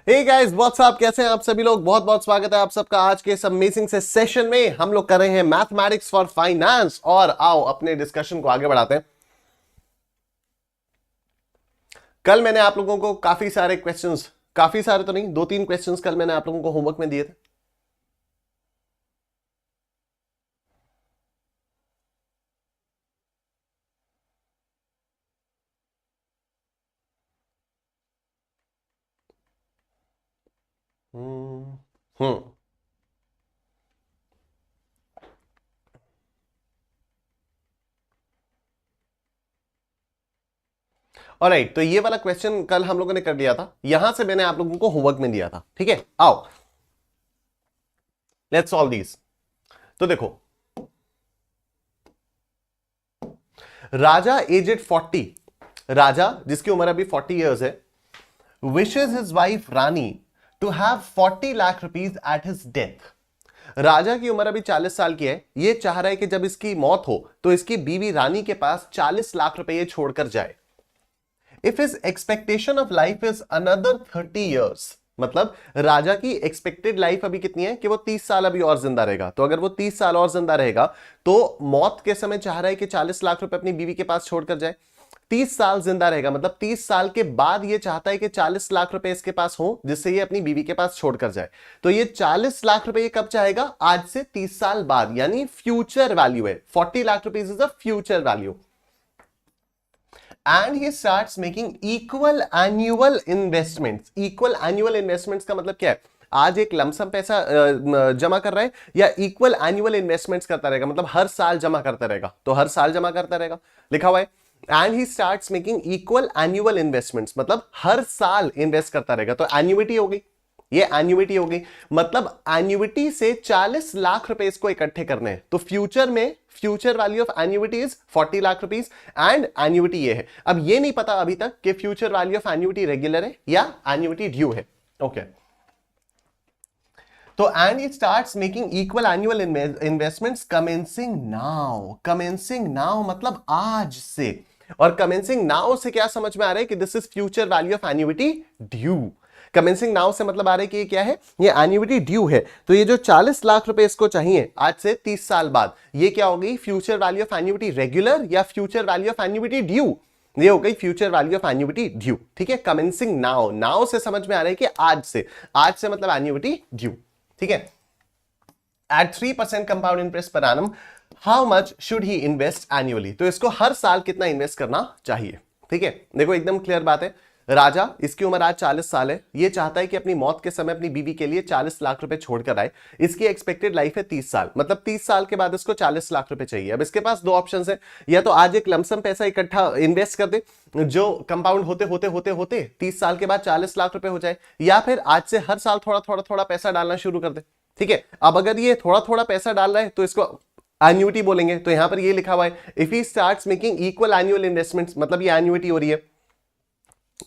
Hey guys what's up, कैसे हैं आप सभी लोग। बहुत बहुत स्वागत है आप सबका आज के इस अमेजिंग से सेशन में। हम लोग कर रहे हैं मैथमेटिक्स फॉर फाइनेंस और आओ अपने डिस्कशन को आगे बढ़ाते हैं। कल मैंने आप लोगों को काफी सारे क्वेश्चंस, काफी सारे तो नहीं, 2-3 क्वेश्चंस कल मैंने आप लोगों को होमवर्क में दिए थे। हम्म हम्म ऑलराइट, तो ये वाला क्वेश्चन कल हम लोगों ने कर लिया था, यहां से मैंने आप लोगों को होमवर्क में दिया था। ठीक है, आओ लेट्स सॉल्व दीज। तो देखो, राजा एजेड 40, राजा जिसकी उम्र अभी 40 इयर्स है, wishes his wife Rani to have 40 lakh rupees at his death. राजा की उम्र अभी 40 साल की है, ये चाह रहा है कि जब इसकी मौत हो तो इसकी बीवी रानी के पास 40 लाख रुपए छोड़कर जाए। If his expectation of life is another 30 years, मतलब राजा की एक्सपेक्टेड लाइफ अभी कितनी है कि वो 30 साल अभी और जिंदा रहेगा। तो अगर वो 30 साल और जिंदा रहेगा तो मौत के समय चाह रहा है कि 40 लाख रुपए अपनी बीवी के पास छोड़कर जाए। 30 साल जिंदा रहेगा, मतलब 30 साल के बाद ये चाहता है कि 40 लाख रुपए इसके पास हो जिससे ये अपनी बीवी के पास छोड़कर जाए। तो ये 40 लाख रुपए ये कब चाहेगा? आज से 30 साल बाद, यानी फ्यूचर वैल्यू है। 40 lakh rupees is a future value. And he starts making equal annual investments. Equal annual investments का मतलब क्या है? आज एक लमसम पैसा जमा कर रहा है या इक्वल एनुअल इन्वेस्टमेंट्स करता रहेगा, मतलब हर साल जमा करता रहेगा। तो हर साल जमा करता रहेगा, लिखा हुआ है। And he starts making equal annual investments, मतलब हर साल इन्वेस्ट करता रहेगा। तो एन्युइटी हो गई, ये एन्युइटी हो गई, मतलब एन्युइटी से 40 लाख रुपए इसको इकट्ठे करने हैं। तो फ्यूचर में future value of annuity is 40 lakh rupees and annuity ये है। अब ये नहीं पता अभी तक कि future value of annuity regular है या एन्युइटी ड्यू है। ओके, तो and it starts making equal annual investments commencing now. Commencing now मतलब आज से, और कमेंसिंग नाउ से क्या समझ में आ रहा है कि this is future value of annuity due. Commencing now से मतलब आ रहा है कि ये क्या है? ये एन्युइटी ड्यू है। तो ये जो 40 लाख रुपए इसको चाहिए आज से 30 साल बाद, ये क्या हो गई? Future value of annuity regular या future value of annuity due? ये हो गई future value of annuity due. ठीक है, कमेंसिंग नाउ, नाउ से समझ में आ रहा है कि आज से, आज से मतलब एन्युइटी ड्यू। ठीक है, at 3% compound interest per annum, how much should he invest annually? तो इसको हर साल कितना इन्वेस्ट करना चाहिए? ठीक है, देखो एकदम क्लियर बात है। राजा, इसकी उम्र आज 40 साल है, ये चाहता है कि अपनी मौत के समय अपनी बीवी के लिए 40 लाख रुपए छोड़कर आए। इसकी एक्सपेक्टेड लाइफ है 30 साल, मतलब 30 साल के बाद इसको 40 लाख रुपए चाहिए। अब इसके पास दो ऑप्शंस है, या तो आज एक लमसम पैसा इकट्ठा इन्वेस्ट कर दे जो कंपाउंड होते होते होते होते 30 साल के बाद 40 लाख रुपए हो जाए, या फिर आज से हर साल थोड़ा थोड़ा थोड़ा पैसा डालना शुरू कर दे। ठीक है, अब अगर ये थोड़ा थोड़ा पैसा डाल रहा है तो इसको एन्युइटी बोलेंगे। तो यहां पर ये लिखा हुआ है if he starts making equal annual investments, मतलब ये एन्युइटी हो रही है।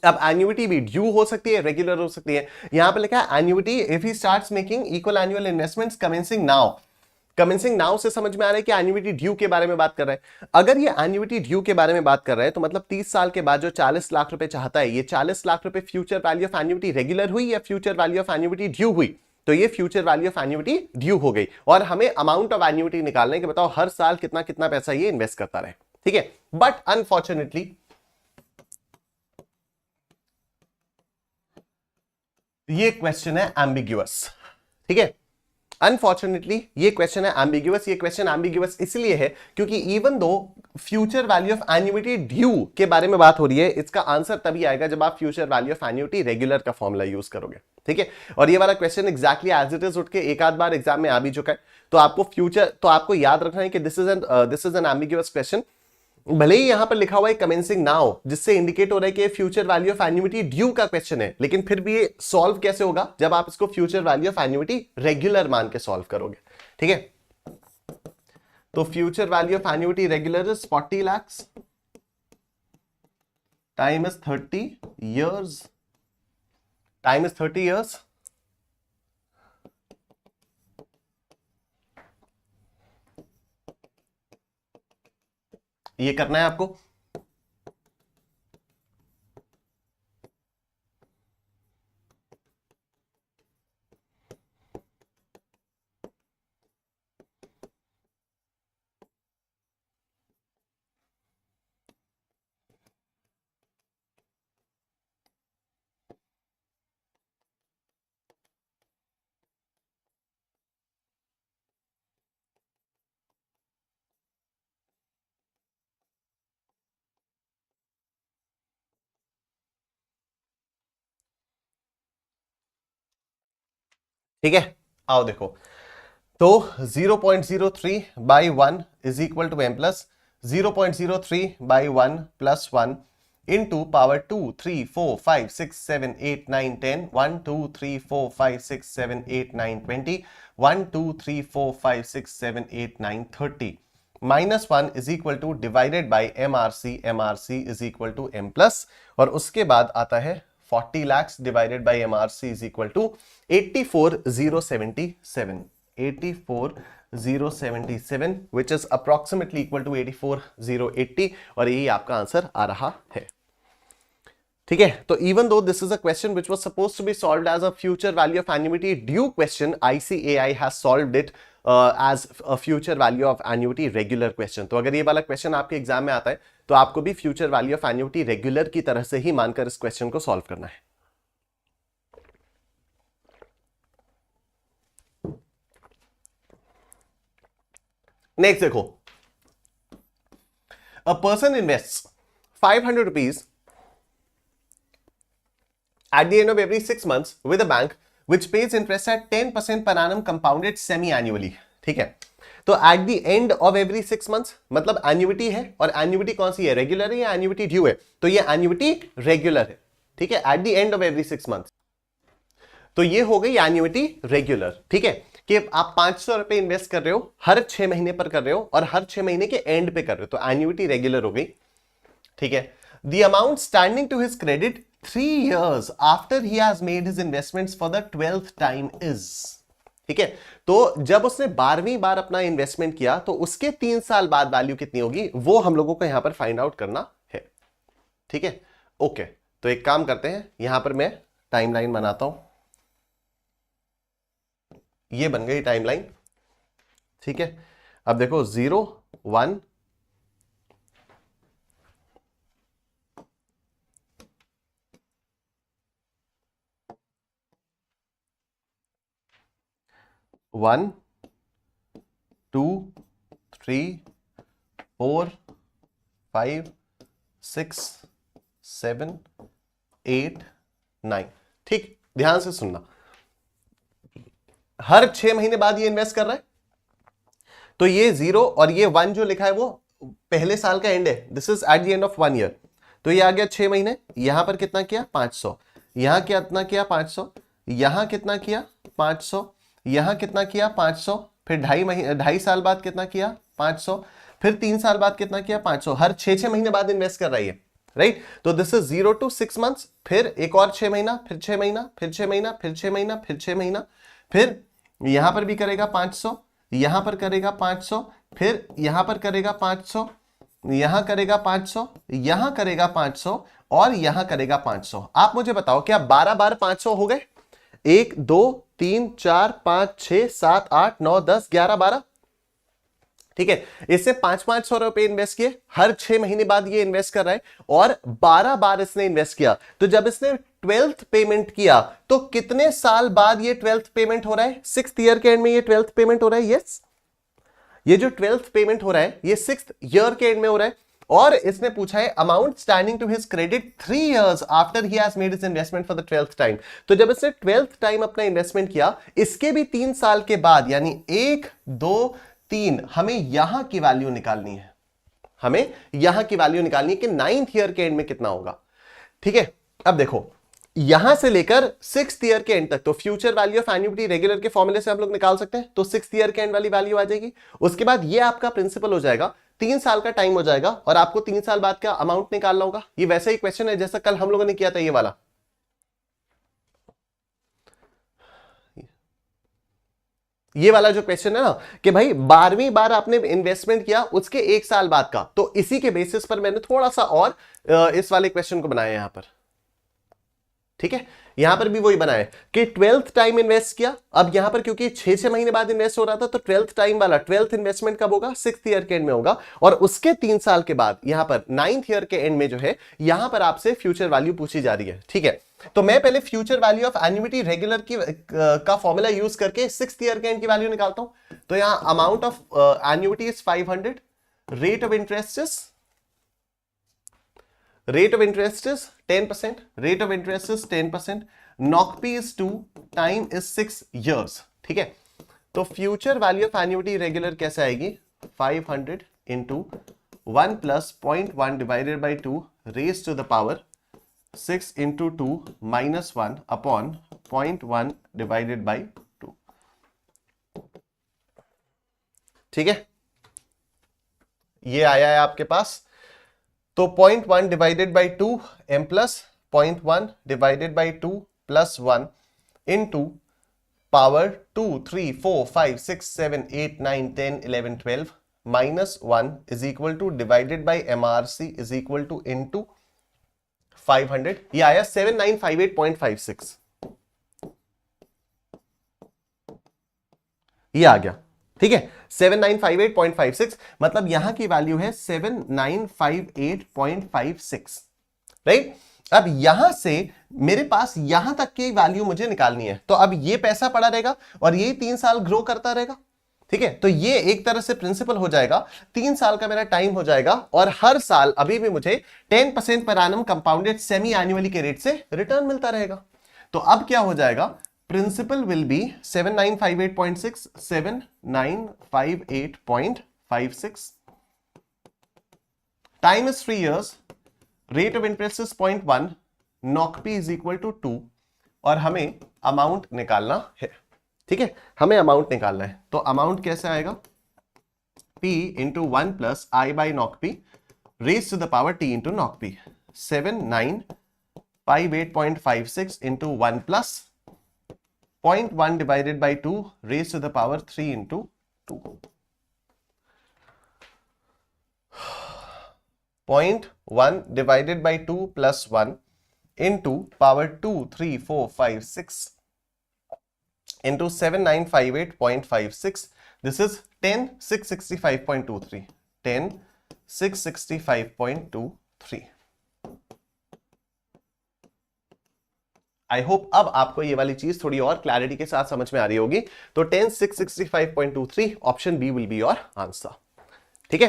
अब एन्युइटी भी ड्यू हो सकती है, रेगुलर हो सकती है। यहां पर लिखा है annuity if he starts making equal annual investments commencing now. Commencing now से समझ में आ रहा है कि एन्युइटी ड्यू के बारे में बात कर रहा है। अगर ये एन्युइटी ड्यू के बारे में बात कर रहा है तो मतलब 30 साल के बाद जो 40 लाख रुपए चाहता है, ये 40 लाख रुपए future value of annuity regular हुई या future value of annuity due हुई? तो ये future value of annuity due हो गई, और हमें अमाउंट ऑफ एन्युइटी निकालना है कि बताओ हर साल कितना कितना पैसा ये इन्वेस्ट करता रहे। ठीक है, बट अनफॉर्चुनेटली ये क्वेश्चन है एम्बिग्यूअस। ठीक है, अनफॉर्चुनेटली ये क्वेश्चन है एम्बिग्यूअस। ये क्वेश्चन एम्बिग्यूअस इसलिए है क्योंकि even though future value of annuity due के बारे में बात हो रही है, इसका आंसर तभी आएगा जब आप future value of annuity regular का फॉर्मूला यूज करोगे। ठीक है, और ये वाला question exactly as it is उठ के एक आध बार एग्जाम में आ भी चुका है। तो आपको फ्यूचर, तो आपको याद रखना है कि this is an ambiguous question. भले ही यहां पर लिखा हुआ है कमेंसिंग नाउ, जिससे इंडिकेट हो रहा है कि future value of annuity due का क्वेश्चन है, लेकिन फिर भी ये सॉल्व कैसे होगा? जब आप इसको future value of annuity regular मान के सॉल्व करोगे। ठीक है, तो future value of annuity regular is 40 lakhs, time is 30 years, time is 30 years। ये करना है आपको। ठीक है, आओ देखो, तो 0.03 by 1 is equal to m plus 0.03 by 1 plus 1 into power 2 3 4 5 6 7 8 9 10 1 2 3 4 5 6 7 8 9 20 1 2 3 4 5 6 7 8 9 30 minus 1 is equal to divided by MRC is equal to m plus, और उसके बाद आता है 40 lakhs divided by MRC is equal to 84,077 84,077 which is approximately equal to 84,080, और यही आपका answer आ रहा है। ठीक है, तो even though this is a question which was supposed to be solved as a future value of annuity due question, ICAI has solved it as a future value of annuity regular question. तो अगर ये वाला question आपके exam में आता है तो आपको भी future value of annuity regular की तरह से ही मानकर इस क्वेश्चन को सॉल्व करना है। नेक्स्ट देखो, a person invests 500 rupees at the end of every 6 months with a bank which pays interest at 10% per annum compounded semi-annually। ठीक है, तो at the end of every 6 months मतलब एन्युइटी है, और एन्युइटी कौन सी है, रेगुलर है या एन्युइटी ड्यू है, तो ये एन्युइटी रेगुलर है। ठीक है, at the end of every 6 months, तो ये हो गई एन्युइटी रेगुलर। ठीक है, कि आप 500 रुपए इन्वेस्ट कर रहे हो, हर 6 महीने पर कर रहे हो और हर 6 महीने के एंड पे कर रहे हो, तो एन्युइटी रेगुलर हो गई। ठीक है, the amount standing to his credit 3 years after he has made his investments for the 12th time is. ठीक है, तो जब उसने 12वीं बार अपना इन्वेस्टमेंट किया तो उसके 3 साल बाद वैल्यू कितनी होगी, वो हम लोगों को यहां पर फाइंड आउट करना है। ठीक है, ओके, तो एक काम करते हैं, यहां पर मैं टाइमलाइन बनाता हूं, ये बन गई टाइमलाइन। ठीक है, अब देखो 0 1 1 2 3 4 5 6 7 8 9। ठीक, ध्यान से सुनना, हर 6 महीने बाद ये इन्वेस्ट कर रहा है, तो ये 0 और ये 1 जो लिखा है वो पहले साल का एंड है, this is eight the end of 1 year, तो ये आ गया 6 महीने। यहां पर कितना किया 500, यहां कितना किया 500, यहां कितना किया 500, यहां कितना किया 500, फिर 2.5 साल बाद कितना किया 500, फिर 3 साल बाद कितना किया 500, हर 6 महीने बाद इन्वेस्ट कर रही है, राइट। तो दिस इज 0 to 6 months, फिर एक और 6 महीना, फिर 6 महीना, फिर 6 महीना, फिर 6 महीना, फिर 6 महीना, फिर यहां पर भी करेगा 500, यहां पर करेगा 500, फिर यहां पर करेगा 500, यहां करेगा 500, यहां करेगा 500 और यहां करेगा 500। आप मुझे बताओ क्या 12 बार 500 हो गए? 1 2 3 4 5 6 7 8 9 10 11 12। ठीक है, इससे 500 रुपए इन्वेस्ट किए, हर 6 महीने बाद ये इन्वेस्ट कर रहा है और 12 बार इसने इन्वेस्ट किया। तो जब इसने 12th पेमेंट किया तो कितने साल बाद ये 12th पेमेंट हो रहा है? 6th ईयर के एंड में ये 12th पेमेंट हो रहा है। यस, ये जो 12th पेमेंट हो रहा है ये 6th ईयर के एंड में हो रहा है। और इसने पूछा है amount standing to his credit 3 years after he has made his investment for the 12th time. तो जब इसने 12th टाइम अपना इन्वेस्टमेंट किया, इसके भी 3 साल के बाद, यानी 1 2 3, हमें यहां की वैल्यू निकालनी है, हमें यहां की वैल्यू निकालनी है कि 9th ईयर के एंड में कितना होगा। ठीक है, अब देखो यहां से लेकर 6th ईयर के एंड तक, तो future value of annuity regular के फॉर्मूले से हम लोग निकाल सकते हैं। तो 6th ईयर के एंड वाली वैल्यू आ जाएगी। उसके बाद ये आपका प्रिंसिपल हो जाएगा, 3 साल का टाइम हो जाएगा और आपको 3 साल बाद का अमाउंट निकालना होगा। ये वैसा ही क्वेश्चन है जैसा कल हम लोगों ने किया था, ये वाला। ये वाला जो क्वेश्चन है ना कि भाई 12वीं बार आपने इन्वेस्टमेंट किया उसके 1 साल बाद का, तो इसी के बेसिस पर मैंने थोड़ा सा और इस वाले क्वेश्चन को बनाया यहां पर। ठीक है, यहां पर भी वही बनाया कि 12th टाइम इन्वेस्ट किया। अब यहां पर क्योंकि 6 महीने बाद इन्वेस्ट हो रहा था, तो 12th टाइम वाला 12th इन्वेस्टमेंट कब होगा? 6th ईयर के एंड में होगा। और उसके 3 साल के बाद यहां पर 9th ईयर के एंड में जो है, यहां पर आपसे फ्यूचर वैल्यू पूछी जा रही है। ठीक है, तो मैं पहले future value of annuity regular की का फॉर्मूला यूज करके 6th ईयर के एंड की वैल्यू निकालता हूं। तो यहां amount of annuity is 500, rate of interest is rate of interest is 10%, rate of interest is 10%, NOCP is 2, time is 6 years, ठीक है। तो future value of annuity regular कैसे आएगी, 500 into 1 plus 0.1 divided by 2 raise to the power 6 into 2 minus 1 upon 0.1 divided by 2, ठीक है। ये आया है आपके पास, तो 0.1 divided by 2 m plus 0.1 divided by 2 plus 1 into power 2 3 4 5 6 7 8 9 10 11 12 minus 1 is equal to divided by MRC is equal two into 500। ये आया 7958.56, ये आ गया, ठीक है। 7958.56 मतलब यहां की वैल्यू है 7958.56, राइट। अब यहां से मेरे पास यहां तक की वैल्यू मुझे निकालनी है, तो अब ये पैसा पड़ा रहेगा और ये 3 साल ग्रो करता रहेगा, ठीक है। तो ये एक तरह से प्रिंसिपल हो जाएगा, 3 साल का मेरा टाइम हो जाएगा और हर साल अभी भी मुझे 10% per annum compounded semi annually के रेट से रिटर्न मिलता रहेगा। तो अब क्या हो जाएगा, principal will be 7958.6, 7958.56, time is 3 years, rate of interest is 0.1, NOCP is equal to 2 और हमें अमाउंट निकालना है, ठीक है। हमें अमाउंट निकालना है, तो अमाउंट कैसे आएगा, P into 1 plus I by NOCP raise to the power T into NOCP, 7958.56 into 1 plus 0.1 divided by 2 raised to the power 3 into 2. 0.1 divided by 2 plus 1 into power 2, 3, 4, 5, 6 into 7958.56. This is 10665.23. 10665.23. I hope अब आपको ये वाली चीज थोड़ी और clarity के साथ समझ में आ रही होगी। तो 10665.23 option B will be your answer, ठीक है।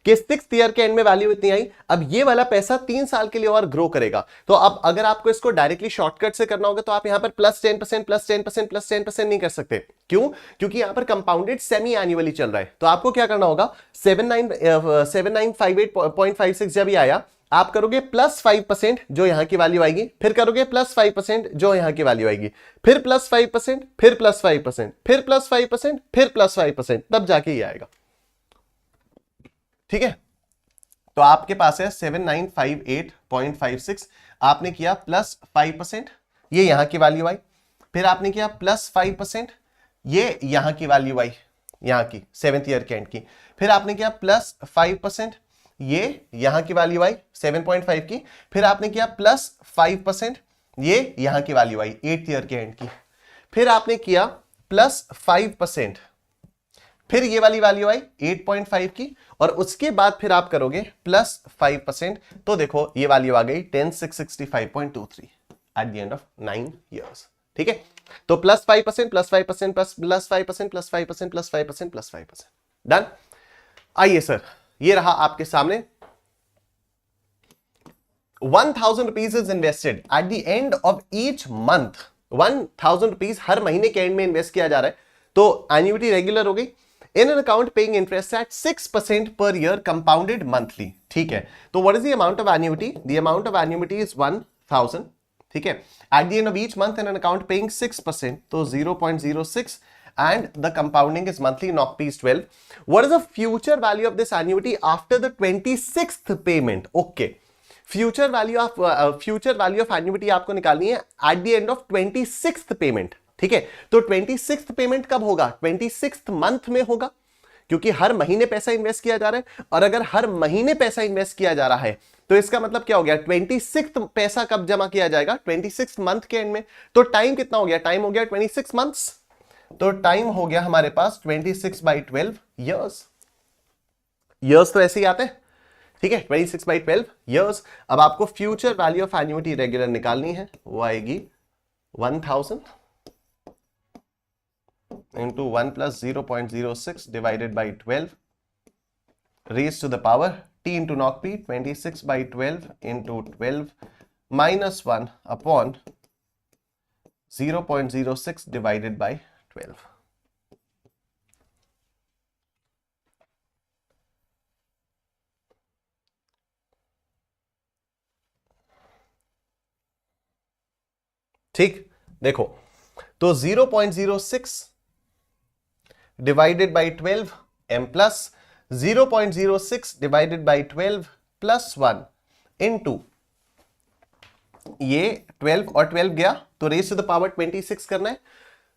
कि 6th ईयर के एंड में वैल्यू इतनी आई, अब ये वाला पैसा 3 साल के लिए और ग्रो करेगा। तो अब अगर आपको इसको डायरेक्टली शॉर्टकट से करना होगा तो आप यहां पर प्लस 10% प्लस 10% प्लस 10% नहीं कर सकते, क्यों, क्योंकि यहां पर कंपाउंडेड सेमी एनुअली चल रहा है। तो आपको क्या करना होगा, 7958.56 जब ये आया आप करोगे प्लस 5% जो यहां की वैल्यू आएगी, फिर करोगे प्लस 5% जो यहां की वैल्यू आएगी, फिर प्लस 5%, फिर प्लस 5%, फिर प्लस 5%, फिर प्लस 5%, तब जाके ये आएगा, ठीक है। तो आपके पास है 7958.56, आपने किया प्लस 5%, ये यहां की वैल्यू आई, फिर आपने किया प्लस 5%, ये यहां की वैल्यू आई, यहां की 7th ईयर के एंड की, फिर आपने किया प्लस 5%, ये यहां की वैल्यू आई 7.5 की, फिर आपने किया प्लस 5%, ये यहां की वैल्यू आई 8th ईयर के एंड की, फिर आपने किया प्लस 5%, फिर ये वाली वैल्यू आई 8.5 की, और उसके बाद फिर आप करोगे प्लस 5%, तो देखो ये वैल्यू आ गई 10665.23 at the end of 9 years, ठीक है। तो plus 5% plus 5% plus 5% plus 5% plus 5% plus 5%, done. आइए सर, ये रहा आपके सामने 1000 rupees is invested at the end of each month, 1000 rupees हर महीने के एंड में इन्वेस्ट किया जा रहा है, तो एन्युटी रेगुलर हो गई। In an account paying interest eight 6% per year compounded monthly, ठीक है। तो what is the amount of annuity, the amount of annuity is 1000, ठीक है। Eight the end of each month in an account paying 6%, तो 0.06 and the compounding is monthly, NOCP is 12. What is the future value of this annuity after the 26th payment? Okay, future value of annuity आपको निकालनी है at the end of 26th payment, ठीक है। तो 26th payment कब होगा, 26th month में होगा, क्योंकि हर महीने पैसा इन्वेस्ट किया जा रहा है, और अगर हर महीने पैसा इन्वेस्ट किया जा रहा है तो इसका मतलब क्या हो गया, 26th पैसा कब जमा किया जाएगा, 26th मंथ के एंड में। तो टाइम कितना हो गया, टाइम हो गया 26 मंथ्स, तो टाइम हो गया हमारे पास 26/12 इयर्स। इयर्स तो ऐसे ही आते हैं, ठीक है, 26/12 इयर्स। अब आपको future value of annuity regular निकालनी है, वो आएगी 1000 into 1 plus 0.06 divided by 12 raise to the power t into knock p, 26 by 12 into 12 minus 1 upon 0.06 divided by 12. ठीक, देखो तो 0.06 divided by 12 m plus 0.06 divided by 12 plus 1 into ये 12 और 12 गया तो रेज टू द पावर 26 करना है,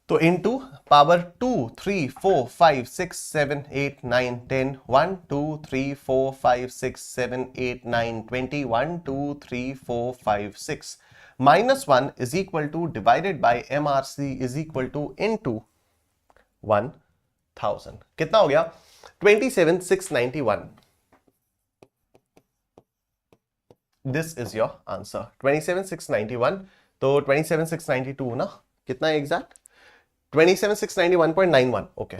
तो into power 2 3 4 5 6 7 8 9 10 1 2 3 4 5 6 7 8 9 20 1 2 3 4 5 6 minus 1 is equal to divided by MRC is equal to into 1000. कितना हो गया? 27,691. This is your answer. 27,691. तो 27,692 ना, कितना है एग्जैक्ट? 27,691.91. ओके,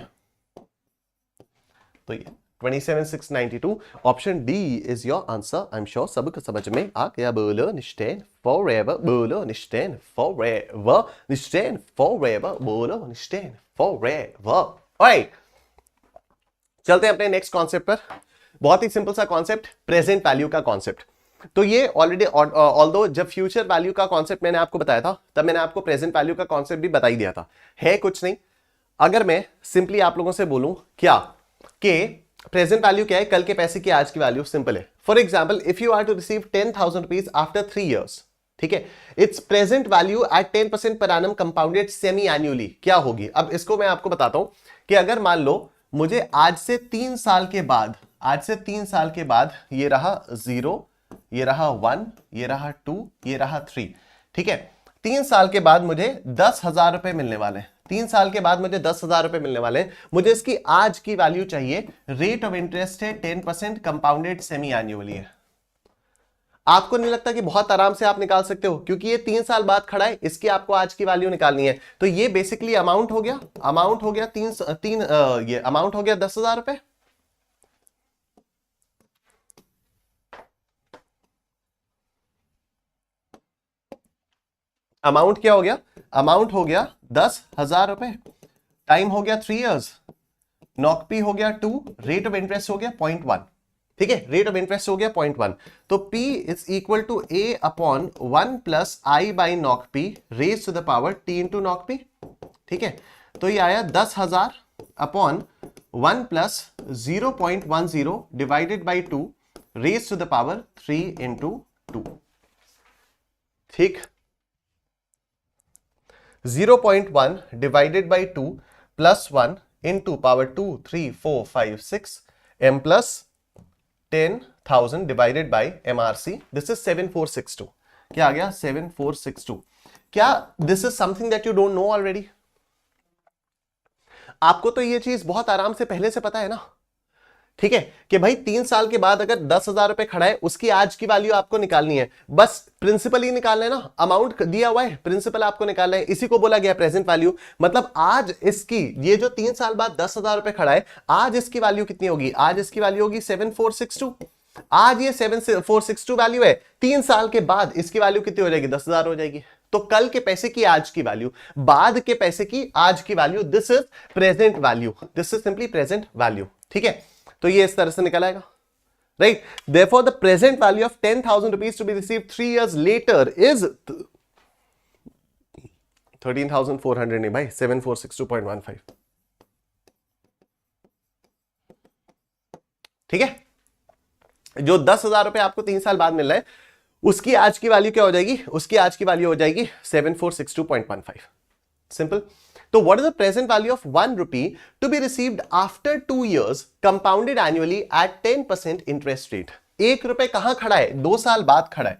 तो ये 27,692 option D is your answer. I am sure सबको समझ में आ गया. बोलो निश्चैन फॉरएवर, बोलो निश्चैन फॉरएवर, निश्चैन फॉरएवर, बोलो निश्चैन फॉरएवर. ऑलराइट, चलते हैं अपने नेक्स्ट कॉन्सेप्ट पर. बहुत ही सिंपल सा कॉन्सेप्ट, प्रेजेंट वैल्यू का कॉन्सेप्ट. तो ये ऑलरेडी ऑल्दो जब फ्यूचर वैल्यू का कॉन्सेप्ट मैंने आपको बताया था तब मैंने आपको प्रेजेंट वैल्यू का कॉन्सेप्ट भी बता ही दिया था. है कुछ नहीं, अगर मैं सिंपली आप लोगों से बोलूं क्या कि प्रेजेंट वैल्यू क्या है, कल के पैसे की आज की वैल्यू. सिंपल है. For example if you are to receive 10,000 rupees after 3 years, ठीक है, it's present value eight 10% per annum compounded semi annually क्या होगी. अब इसको मैं आपको बताता हूं कि अगर मान लो मुझे आज से 3 साल के बाद, आज से 3 साल के बाद ये रहा 0, ये रहा 1, ये रहा 2, ये रहा 3, ठीक है, 3 साल के बाद मुझे 10,000 रुपए मिलने वाले हैं. 3 साल के बाद मुझे 10,000 रुपए मिलने वाले हैं. मुझे इसकी आज की वैल्यू चाहिए. रेट ऑफ इंटरेस्ट है 10%, कंपाउंडेड सेमी एनुअली है. आपको नहीं लगता कि बहुत आराम से आप निकाल सकते हो, क्योंकि ये 3 साल बाद खड़ा है, इसकी आपको आज की वैल्यू निकालनी है. तो ये बेसिकली अमाउंट हो गया, अमाउंट हो गया ये अमाउंट हो गया 10,000 रुपए. अमाउंट क्या हो गया? अमाउंट हो गया 10,000 रुपए. टाइम हो गया 3 years. नॉक पी हो गया 2, रेट ऑफ इंटरेस्ट हो गया 0.1. ठीक है, रेट ऑफ इंटरेस्ट हो गया 0.1. तो P is equal to A upon 1 plus I by knock P raise to the power T into knock P. ठीक है, तो ये आया 10,000 upon 1 plus 0.10 divided by 2 raise to the power 3 into 2. ठीक, 0.1 divided by 2 plus 1 into power 2, 3, 4, 5, 6 m plus 10,000 divided by MRC. This is 7462. क्या आ गया? 7462. क्या this is something that you don't know already? आपको तो ये चीज बहुत आराम से पहले से पता है ना, ठीक है, कि भाई 3 साल के बाद अगर 10,000 रुपए खड़ा है, उसकी आज की वैल्यू आपको निकालनी है. बस प्रिंसिपल ही निकालना है ना, अमाउंट दिया हुआ है, प्रिंसिपल आपको निकालना है. इसी को बोला गया प्रेजेंट वैल्यू. मतलब आज इसकी, ये जो 3 साल बाद 10,000 रुपए खड़ा है, आज इसकी वैल्यू कितनी होगी? आज इसकी वैल्यू होगी 7462. आज ये 7462 वैल्यू है. 3 साल के बाद इसकी वैल्यू कितनी हो जाएगी? 10,000 हो जाएगी. तो कल के पैसे की आज की वैल्यू, बाद के पैसे की आज की value, this is present value. This is simply present value. ठीक है, तो ये इस तरह से निकल आएगा. Right, therefore the present value of 10,000 rupees to be received 3 years later इज 13,400 नहीं भाई, 7462.15. ठीक है, जो 10,000 रुपए आपको 3 साल बाद मिल रहा है, उसकी आज की वैल्यू क्या हो जाएगी? उसकी आज की वैल्यू हो जाएगी 7462.15. सिंपल. तो what is the present value of 1 rupee to be received after 2 years compounded annually at 10% interest rate? 1 रुपए कहां खड़ा है? 2 साल बाद खड़ा है.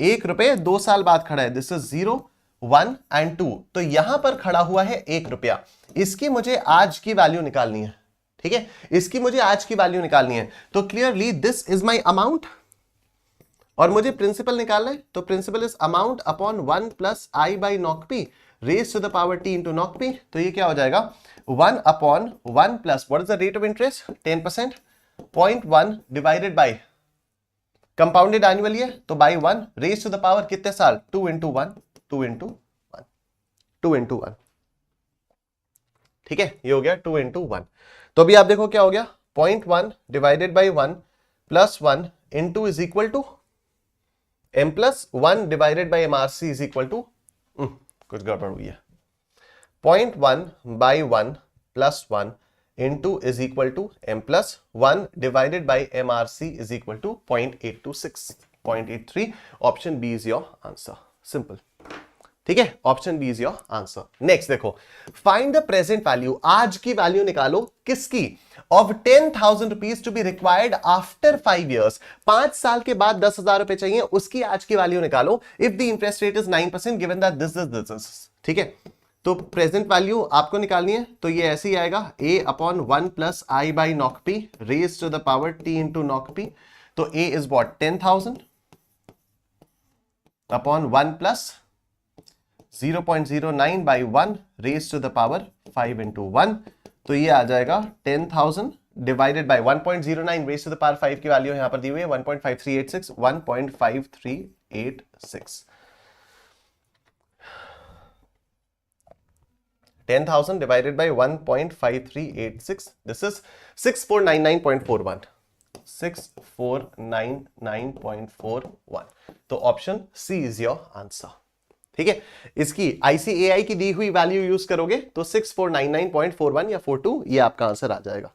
1 रुपए 2 साल बाद खड़ा है. This is 0, 1 and 2. तो यहां पर खड़ा हुआ है 1 रुपया. इसकी मुझे आज की वैल्यू निकालनी है. ठीक है, इसकी मुझे आज की वैल्यू निकालनी है. तो clearly this is my amount और मुझे प्रिंसिपल निकालना है. तो principal is amount upon 1 plus I by knock P raise to the power T into knock P. तो ये क्या हो जाएगा? 1 upon 1 plus what is the rate of interest? 10%. 0.1 divided by compounded annually है तो by 1 raise to the power कितने साल 2 into 1 2 into 1 2 into 1 ठीक है ये हो गया 2 इंटू 1 तो अभी आप देखो क्या हो गया 0.1 divided by 1 plus 1 into is equal to m plus 1 divided by mrc is equal to कुछ गड़बड़ हुई है 0.1 बाय 1 plus 1 into is equal to m plus 1 divided by mrc is equal to 0.826 0.83 option B is your answer simple ठीक है option B is your answer next देखो find the present value आज की वैल्यू निकालो किसकी of 10,000 rupees to be required after 5 years 5 साल के बाद 10,000 रुपए चाहिए उसकी आज की वैल्यू निकालो if the interest rate is 9% given that this ठीक है तो प्रेजेंट वैल्यू आपको निकालनी है तो ये ऐसे ही आएगा a upon 1 plus I by knock P raise to the power t into knock P तो a is what 10,000 upon 1 plus 0.09 by 1 raise to the power 5 into 1 तो ये आ जाएगा 10,000 divided by 1.09 raise to the power 5 की value यहां पर दी हुई है 1.5386 1.5386 10,000 divided by 1.5386 this is 6499.41 6499.41 तो option C is your answer ठीक है इसकी ICAI की दी हुई वैल्यू यूज करोगे तो 6499.41 या 42 ये आपका आंसर आ जाएगा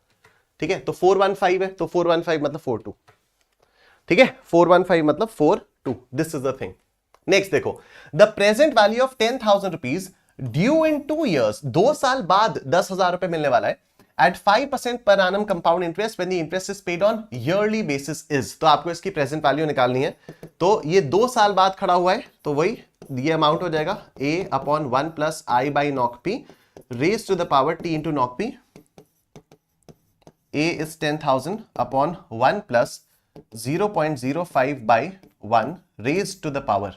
ठीक है तो 415 है तो 415 मतलब 42 ठीक है 415 मतलब 42 this is the thing next देखो the present value of 10,000 rupees due in 2 years 2 साल बाद 10,000 रुपए मिलने वाला है एट 5% पर annum compound interest when the interest is paid on yearly basis is तो आपको इसकी प्रेजेंट वैल्यू निकालनी है तो ये 2 साल बाद खड़ा हुआ है तो वही ये अमाउंट हो जाएगा a upon 1 plus I by knock P raise to the power t into knock P a is 10,000 upon 1 plus 0.05 by 1 raised to the power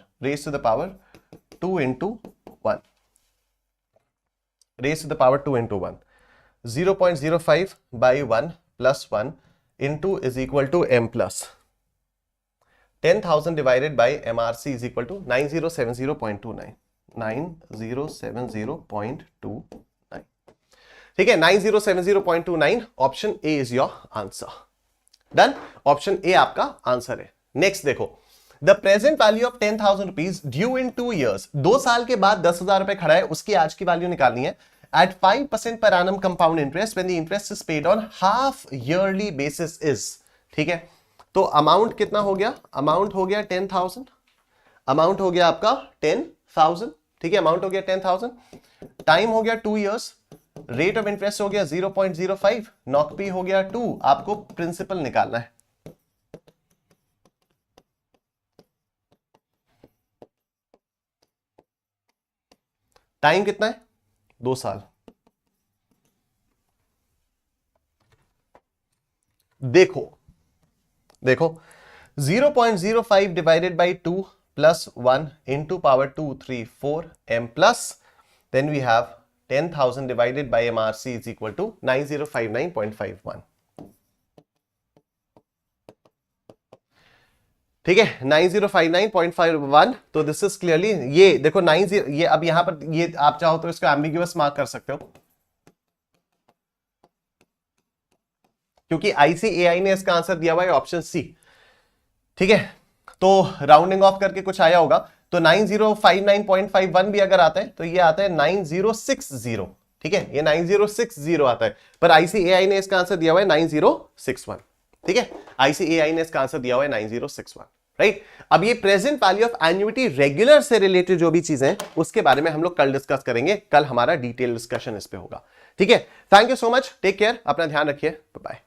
2 into 1 raised to the power 2 into 1 0.05 by 1 plus 1 into is equal to m plus 10,000 divided by MRC is equal to 9070.29 9070.29 ठीक है 9070.29 option A is your answer done option A आपका answer है next देखो the present value of 10,000 rupees due in 2 years 2 साल के बाद 10,000 रुपए खड़ा है उसकी आज की वैल्यू निकालनी है at 5% per annum compound interest when the interest is paid on half yearly basis is ठीक है तो अमाउंट कितना हो गया अमाउंट हो गया 10,000 अमाउंट हो गया आपका 10,000 ठीक है अमाउंट हो गया 10,000 टाइम हो गया 2 years रेट ऑफ इंटरेस्ट हो गया 0.05 नॉक पी हो गया 2 आपको प्रिंसिपल निकालना है टाइम कितना है 2 साल देखो 0.05 divided by 2 plus 1 into power 2 3 4 m plus then we have 10,000 divided by MRC is equal to 9059.51 ठीक है 9059.51 तो दिस इज क्लियरली ये देखो 90 ये अब यहां पर ये आप चाहो तो इसको एम्बिग्युअस मार्क कर सकते हो क्योंकि ICAI ने इसका आंसर दिया हुआ है ऑप्शन सी ठीक है तो राउंडिंग ऑफ करके कुछ आया होगा तो 9059.51 भी अगर आता है तो ये आता है 9060 ठीक है ये 9060 आता है पर ICAI ने इसका आंसर दिया हुआ है 9061 ठीक है ICAI ने इसका आंसर दिया हुआ है 9061 राइट अब ये present value of annuity regular से रिलेटेड जो भी चीजें हैं उसके बारे में हम लोग कल डिस्कस करेंगे कल हमारा डिटेल डिस्कशन इस पे होगा ठीक है thank you so much take care अपना ध्यान रखिए बाय